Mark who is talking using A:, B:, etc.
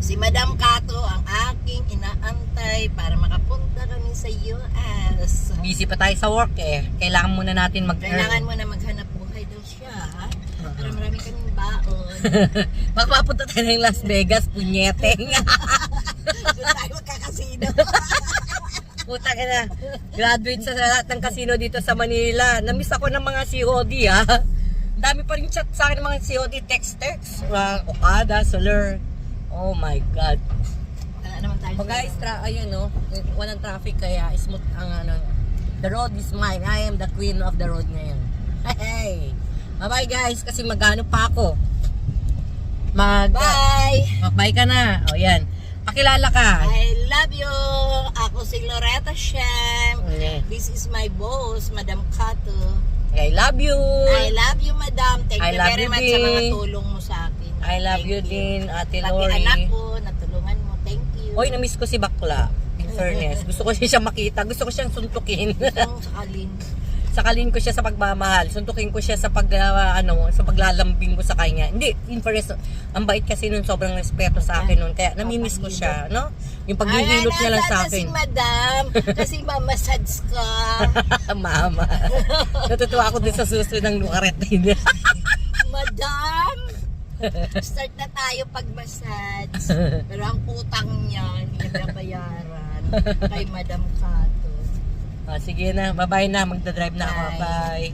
A: Si Madam Kato ang aking inaantay para makapunta kami sa US.
B: Busy pa tayo sa work eh. Kailangan muna natin
A: Kailangan mo na maghanap buhay daw siya. Ha? Para marami kaming baon.
B: Magpapunta tayo ng Las Vegas, punyeteng.
A: Doon tayo magkakasino.
B: Puta ka na. Graduate sa lahat ng casino dito sa Manila. Namiss ako ng mga COD ha. Dami pa rin chat sa akin ng mga COD text. Okada, Soler. Oh my God.
A: Naman tayo.
B: Oh guys, ayun no. Walang traffic kaya smooth ang ano. The road is mine. I am the queen of the road ngayon. Hey. Bye-bye guys kasi magano pa ako.
A: Bye!
B: Bye ka na. O yan. Pakilala ka.
A: I love you! Ako si Loretta Shem.
B: Okay.
A: This is my boss, Madam Kato.
B: I love you.
A: I love you, Madam. Thank
B: I
A: you
B: love
A: very
B: you
A: much sa mga
B: din.
A: tulong mo sa akin.
B: I love
A: Thank
B: you din, Ate
A: Pati
B: Lori.
A: anak ko, natulungan mo. Thank you.
B: Oy, na-miss ko si Bakla. In fairness. Gusto ko siya makita. Gusto ko siyang suntukin.
A: Ang sakalin.
B: Sakalin ko siya sa pagmamahal. Suntukin ko siya sa sa paglalambing ko sa kanya. Hindi, in fairness, ang bait kasi nun, sobrang respeto sa akin nun. Kaya namimiss ko siya, no? Yung paghihilot niya lang sa akin.
A: Si Madam, kasi mamassage ka.
B: Mama. Natutuwa ako din sa susunod ng lukaret din.
A: Madam, start na tayo pag-massage. Pero ang utang niya, hindi niya bayaran kay Madam Kato.
B: Sige na, bye-bye na. Magdadrive na ako.
A: Bye.
B: Bye.